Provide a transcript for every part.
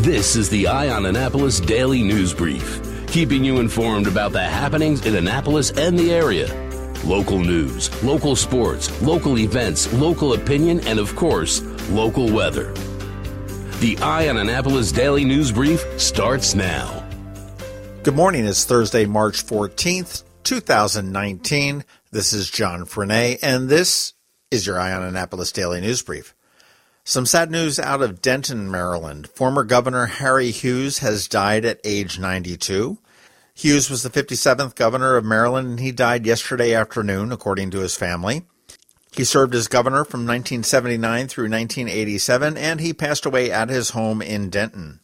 This is the Eye on Annapolis Daily News Brief, keeping you informed about the happenings in Annapolis and the area. Local news, local sports, local events, local opinion, and of course, local weather. The Eye on Annapolis Daily News Brief starts now. Good morning. It's Thursday, March 14th, 2019. This is John Frenaye, and this is your Eye on Annapolis Daily News Brief. Some sad news out of Denton, Maryland. Former Governor Harry Hughes has died at age 92. Hughes was the 57th governor of Maryland, and he died yesterday afternoon, according to his family. He served as governor from 1979 through 1987, and he passed away at his home in Denton.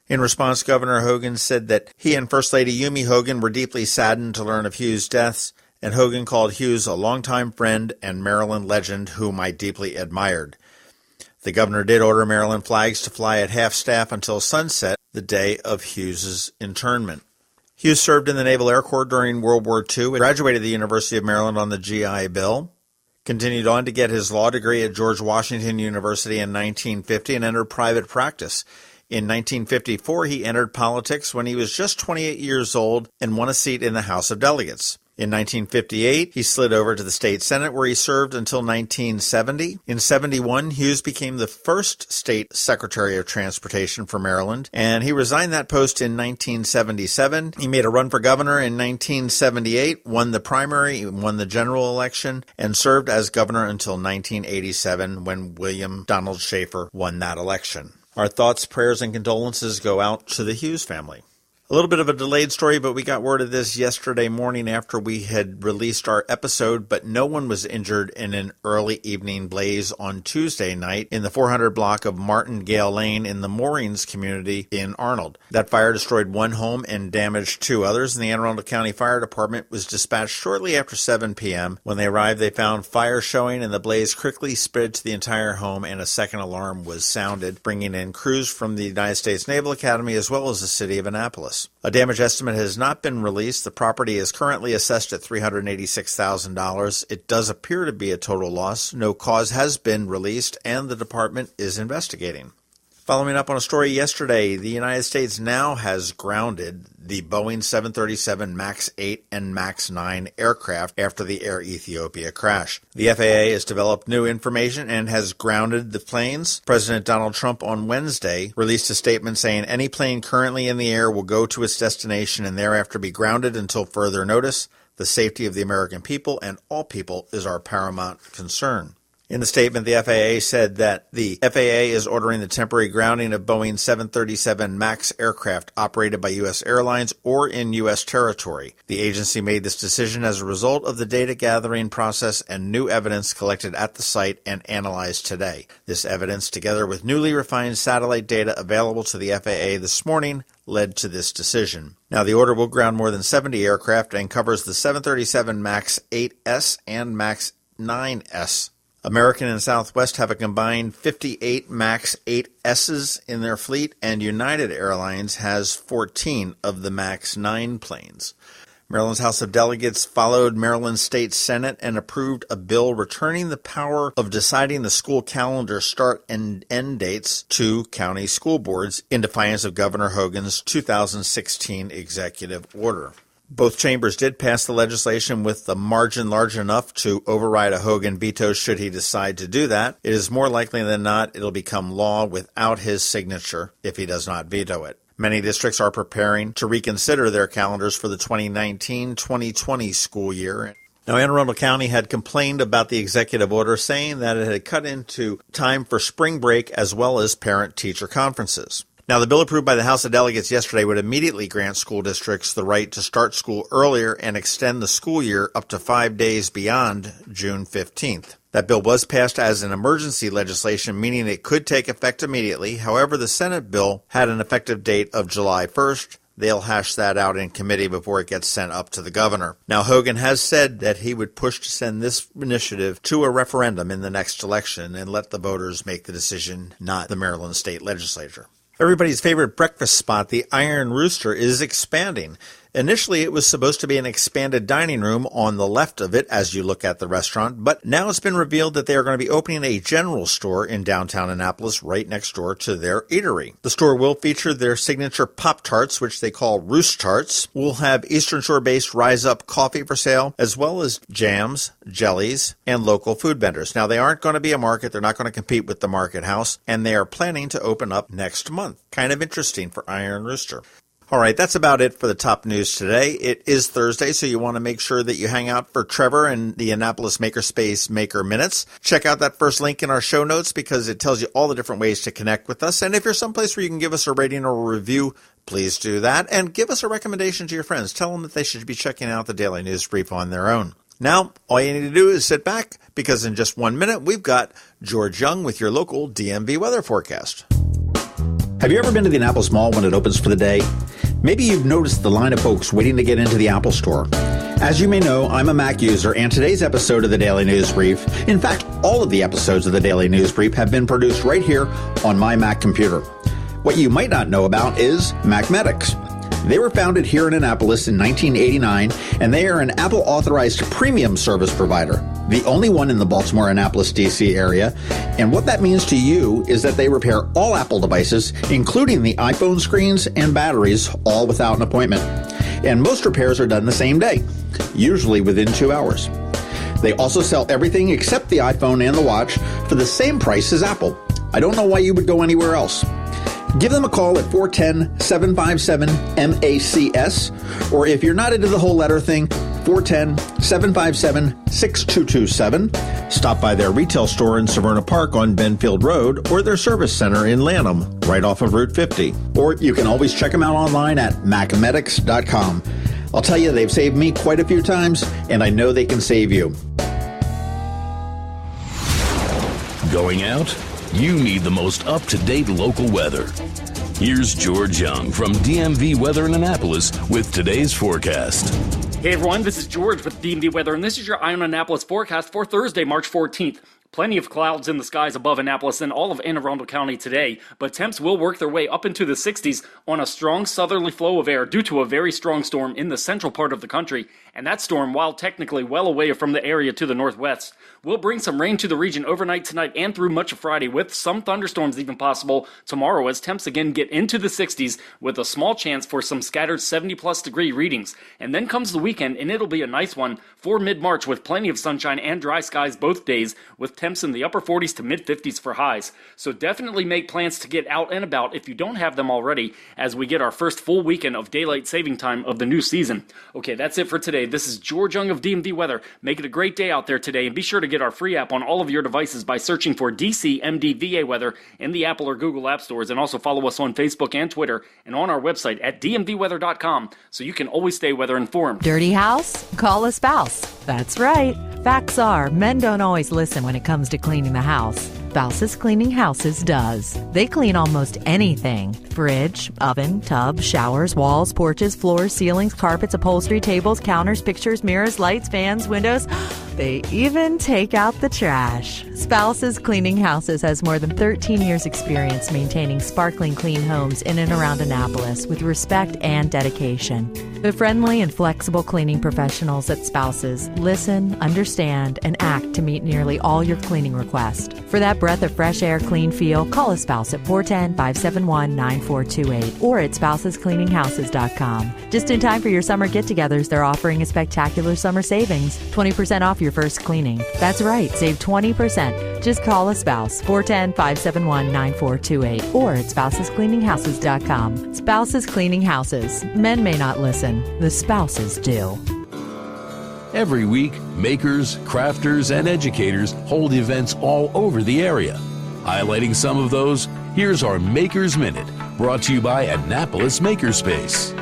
In response, Governor Hogan said that he and First Lady Yumi Hogan were deeply saddened to learn of Hughes' deaths, and Hogan called Hughes a longtime friend and Maryland legend whom I deeply admired. The governor did order Maryland flags to fly at half-staff until sunset, the day of Hughes' internment. Hughes served in the Naval Air Corps during World War II and graduated the University of Maryland on the GI Bill, continued on to get his law degree at George Washington University in 1950 and entered private practice. In 1954, he entered politics when he was just 28 years old and won a seat in the House of Delegates. In 1958, he slid over to the state senate, where he served until 1970. In 71, Hughes became the first state secretary of transportation for Maryland, and he resigned that post in 1977. He made a run for governor in 1978, won the primary, won the general election, and served as governor until 1987, when William Donald Schaefer won that election. Our thoughts, prayers, and condolences go out to the Hughes family. A little bit of a delayed story, but we got word of this yesterday morning after we had released our episode, but no one was injured in an early evening blaze on Tuesday night in the 400 block of Martingale Lane in the Moorings community in Arnold. That fire destroyed one home and damaged two others, and the Anne Arundel County Fire Department was dispatched shortly after 7 p.m. When they arrived, they found fire showing, and the blaze quickly spread to the entire home, and a second alarm was sounded, bringing in crews from the United States Naval Academy as well as the city of Annapolis. A damage estimate has not been released. The property is currently assessed at $386,000. It does appear to be a total loss. No cause has been released, and the department is investigating. Following up on a story yesterday, the United States now has grounded the Boeing 737 MAX 8 and MAX 9 aircraft after the Air Ethiopia crash. The FAA has developed new information and has grounded the planes. President Donald Trump on Wednesday released a statement saying any plane currently in the air will go to its destination and thereafter be grounded until further notice. The safety of the American people and all people is our paramount concern. In the statement, the FAA said that the FAA is ordering the temporary grounding of Boeing 737 MAX aircraft operated by U.S. airlines or in U.S. territory. The agency made this decision as a result of the data gathering process and new evidence collected at the site and analyzed today. This evidence, together with newly refined satellite data available to the FAA this morning, led to this decision. Now, the order will ground more than 70 aircraft and covers the 737 MAX 8S and MAX 9S. American and Southwest have a combined 58 MAX 8Ss in their fleet, and United Airlines has 14 of the MAX 9 planes. Maryland's House of Delegates followed Maryland State Senate and approved a bill returning the power of deciding the school calendar start and end dates to county school boards in defiance of Governor Hogan's 2016 executive order. Both chambers did pass the legislation with the margin large enough to override a Hogan veto should he decide to do that. It is more likely than not it'll become law without his signature if he does not veto it. Many districts are preparing to reconsider their calendars for the 2019-2020 school year. Now, Anne Arundel County had complained about the executive order, saying that it had cut into time for spring break as well as parent-teacher conferences. Now, the bill approved by the House of Delegates yesterday would immediately grant school districts the right to start school earlier and extend the school year up to 5 days beyond June 15th. That bill was passed as an emergency legislation, meaning it could take effect immediately. However, the Senate bill had an effective date of July 1st. They'll hash that out in committee before it gets sent up to the governor. Now, Hogan has said that he would push to send this initiative to a referendum in the next election and let the voters make the decision, not the Maryland state legislature. Everybody's favorite breakfast spot, the Iron Rooster, is expanding. Initially, it was supposed to be an expanded dining room on the left of it as you look at the restaurant, but now it's been revealed that they are going to be opening a general store in downtown Annapolis right next door to their eatery. The store will feature their signature Pop-Tarts, which they call Roost Tarts. We'll have Eastern Shore-based Rise Up coffee for sale, as well as jams, jellies, and local food vendors. Now, they aren't going to be a market. They're not going to compete with the Market House, and they are planning to open up next month. Kind of interesting for Iron Rooster. All right, that's about it for the top news today. It is Thursday, so you want to make sure that you hang out for Trevor and the Annapolis Makerspace Maker Minutes. Check out that first link in our show notes because it tells you all the different ways to connect with us. And if you're someplace where you can give us a rating or a review, please do that. And give us a recommendation to your friends. Tell them that they should be checking out the Daily News Brief on their own. Now, all you need to do is sit back because in just 1 minute, we've got George Young with your local DMV weather forecast. Have you ever been to the Annapolis Mall when it opens for the day? Maybe you've noticed the line of folks waiting to get into the Apple Store. As you may know, I'm a Mac user, and today's episode of the Daily News Brief, in fact, all of the episodes of the Daily News Brief have been produced right here on my Mac computer. What you might not know about is Macmedics. They were founded here in Annapolis in 1989, and they are an Apple-authorized premium service provider, the only one in the Baltimore-Annapolis, D.C. area. And what that means to you is that they repair all Apple devices, including the iPhone screens and batteries, all without an appointment. And most repairs are done the same day, usually within 2 hours. They also sell everything except the iPhone and the watch for the same price as Apple. I don't know why you would go anywhere else. Give them a call at 410-757-MACS, or if you're not into the whole letter thing, 410-757-6227. Stop by their retail store in Severna Park on Benfield Road or their service center in Lanham, right off of Route 50. Or you can always check them out online at macmedics.com. I'll tell you, they've saved me quite a few times, and I know they can save you. Going out? You need the most up-to-date local weather. Here's George Young from DMV Weather in Annapolis with today's forecast. Hey everyone, this is George with DMV Weather, and this is your Eye on Annapolis forecast for Thursday, March 14th. Plenty of clouds in the skies above Annapolis and all of Anne Arundel County today, but temps will work their way up into the 60s on a strong southerly flow of air due to a very strong storm in the central part of the country. And that storm, while technically well away from the area to the northwest, will bring some rain to the region overnight tonight and through much of Friday, with some thunderstorms even possible tomorrow as temps again get into the 60s with a small chance for some scattered 70-plus degree readings. And then comes the weekend, and it'll be a nice one for mid-March with plenty of sunshine and dry skies both days, with temps in the upper 40s to mid-50s for highs. So definitely make plans to get out and about if you don't have them already as we get our first full weekend of daylight saving time of the new season. Okay, that's it for today. This is George Young of DMV Weather. Make it a great day out there today, and be sure to get our free app on all of your devices by searching for DCMDVA Weather in the Apple or Google App Stores, and also follow us on Facebook and Twitter and on our website at dmvweather.com so you can always stay weather informed. Dirty house? Call a spouse. That's right. Facts are, men don't always listen when it comes to cleaning the house. Spouses Cleaning Houses does. They clean almost anything. Fridge, oven, tub, showers, walls, porches, floors, ceilings, carpets, upholstery, tables, counters, pictures, mirrors, lights, fans, windows. They even take out the trash. Spouses Cleaning Houses has more than 13 years experience maintaining sparkling clean homes in and around Annapolis with respect and dedication. The friendly and flexible cleaning professionals at Spouses listen, understand, and act to meet nearly all your cleaning requests. For that breath of fresh air, clean feel, call a spouse at 410-571-9428 or at spousescleaninghouses.com. Just in time for your summer get-togethers, they're offering a spectacular summer savings, 20% off your first cleaning. That's right, save 20%. Just call a spouse, 410-571-9428 or at spousescleaninghouses.com. Spouses Cleaning Houses. Men may not listen. The spouses do. Every week, makers, crafters, and educators hold events all over the area. Highlighting some of those, here's our Makers Minute, brought to you by Annapolis Makerspace.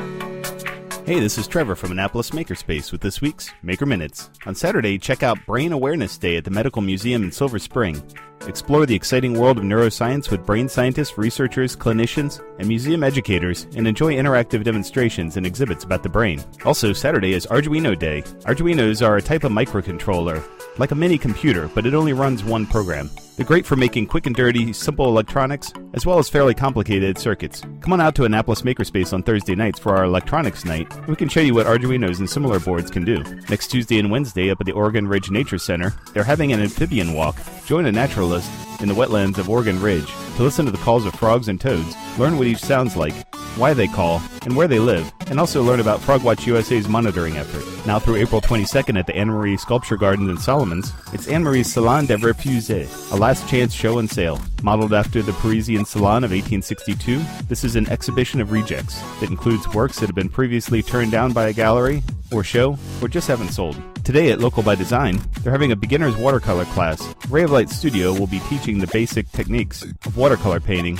Hey, this is Trevor from Annapolis Makerspace with this week's Maker Minutes. On Saturday, check out Brain Awareness Day at the Medical Museum in Silver Spring. Explore the exciting world of neuroscience with brain scientists, researchers, clinicians, and museum educators, and enjoy interactive demonstrations and exhibits about the brain. Also, Saturday is Arduino Day. Arduinos are a type of microcontroller, like a mini computer, but it only runs one program. They're great for making quick and dirty, simple electronics, as well as fairly complicated circuits. Come on out to Annapolis Makerspace on Thursday nights for our electronics night, and we can show you what Arduinos and similar boards can do. Next Tuesday and Wednesday up at the Oregon Ridge Nature Center, they're having an amphibian walk. Join a naturalist in the wetlands of Oregon Ridge to listen to the calls of frogs and toads, learn what each sounds like, why they call, and where they live, and also learn about Frogwatch USA's monitoring effort. Now through April 22nd at the Anne-Marie Sculpture Garden in Solomons, it's Anne-Marie's Salon des Refusés, a last chance show and sale. Modeled after the Parisian Salon of 1862, this is an exhibition of rejects that includes works that have been previously turned down by a gallery or show, or just haven't sold. Today at Local by Design, they're having a beginner's watercolor class. Ray of Light Studio will be teaching the basic techniques of watercolor painting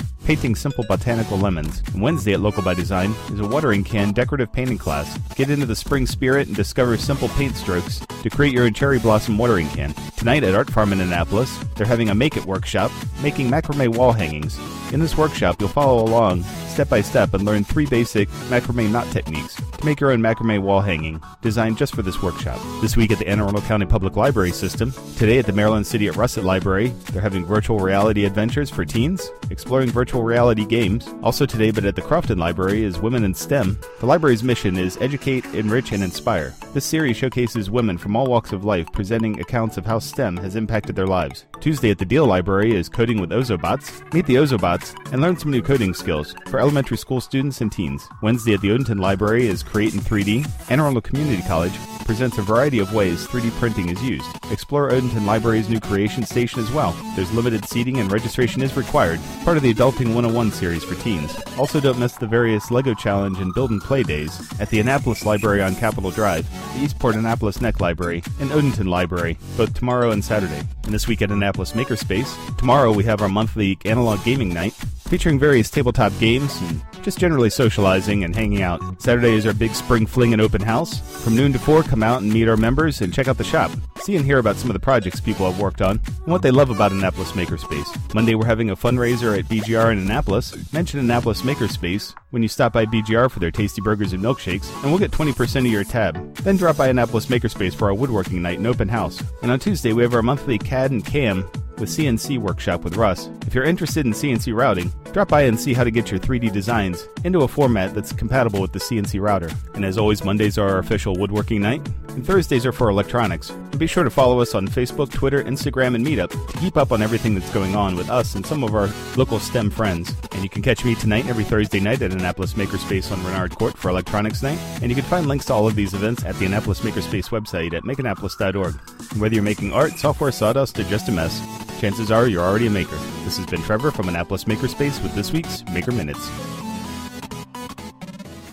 simple botanical lemons. And Wednesday at Local by Design is a watering can decorative painting class. Get into the spring spirit and discover simple paint strokes to create your own cherry blossom watering can. Tonight at Art Farm in Annapolis, they're having a Make It workshop, making macrame wall hangings. In this workshop, you'll follow along step by step and learn 3 basic macrame knot techniques to make your own macrame wall hanging, designed just for this workshop. This week at the Anne Arundel County Public Library System, today at the Maryland City at Russet Library, they're having virtual reality adventures for teens, exploring virtual reality games. Also today, but at the Crofton Library, is Women in STEM. The library's mission is educate, enrich, and inspire. This series showcases women from all walks of life presenting accounts of how STEM has impacted their lives. Tuesday at the Deal Library is Coding with Ozobots. Meet the Ozobots and learn some new coding skills for elementary school students and teens. Wednesday at the Odenton Library is Create in 3D. Anne Arundel Community College presents a variety of ways 3D printing is used. Explore Odenton Library's new creation station as well. There's limited seating and registration is required, part of the Adulting 101 series for teens. Also don't miss the various LEGO Challenge and Build and Play days at the Annapolis Library on Capitol Drive, the Eastport Annapolis Neck Library, and Odenton Library, both tomorrow and Saturday. And this week at Annapolis Makerspace, tomorrow we have our monthly analog gaming night, featuring various tabletop games and just generally socializing and hanging out. Saturday is our big spring fling and open house. From noon to 4, come out and meet our members and check out the shop. See and hear about some of the projects people have worked on and what they love about Annapolis Makerspace. Monday we're having a fundraiser at BGR in Annapolis. Mention Annapolis Makerspace when you stop by BGR for their tasty burgers and milkshakes, and we'll get 20% of your tab. Then drop by Annapolis Makerspace for our woodworking night and open house. And on Tuesday we have our monthly CAD and CAM with CNC workshop with Russ. If you're interested in CNC routing, drop by and see how to get your 3D designs into a format that's compatible with the CNC router. And as always, Mondays are our official woodworking night, and Thursdays are for electronics. And be sure to follow us on Facebook, Twitter, Instagram, and Meetup to keep up on everything that's going on with us and some of our local STEM friends. And you can catch me tonight and every Thursday night at Annapolis Makerspace on Renard Court for Electronics Night. And you can find links to all of these events at the Annapolis Makerspace website at makeannapolis.org. And whether you're making art, software, sawdust, or just a mess, chances are you're already a maker. This has been Trevor from Annapolis Makerspace with this week's Maker Minutes.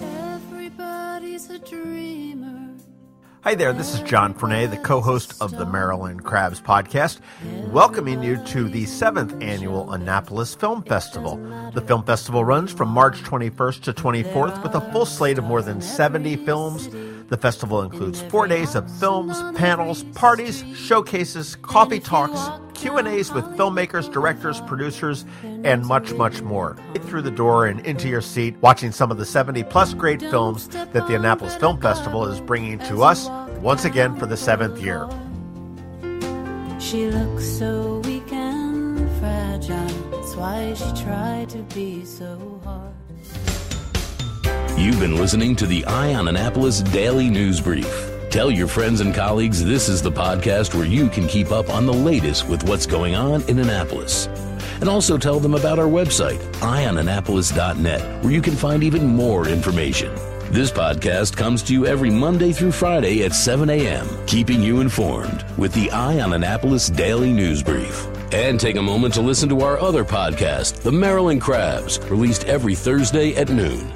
Everybody's a dreamer. Hi there, this is John Frenay, the co-host of the Maryland Crabs podcast, welcoming you to the 7th Annual Annapolis Film Festival. The film festival runs from March 21st to 24th with a full slate of more than 70 films. The festival includes 4 days of films, panels, parties, showcases, coffee talks, Q&As with filmmakers, directors, producers, and much, much more. Get through the door and into your seat watching some of the 70-plus great films that the Annapolis Film Festival is bringing to us once again for the 7th year. She looks so weak and fragile. That's why she tried to be so hard. You've been listening to the Eye on Annapolis Daily News Brief. Tell your friends and colleagues this is the podcast where you can keep up on the latest with what's going on in Annapolis. And also tell them about our website, eyeonannapolis.net, where you can find even more information. This podcast comes to you every Monday through Friday at 7 a.m., keeping you informed with the Eye on Annapolis Daily News Brief. And take a moment to listen to our other podcast, The Maryland Crabs, released every Thursday at noon.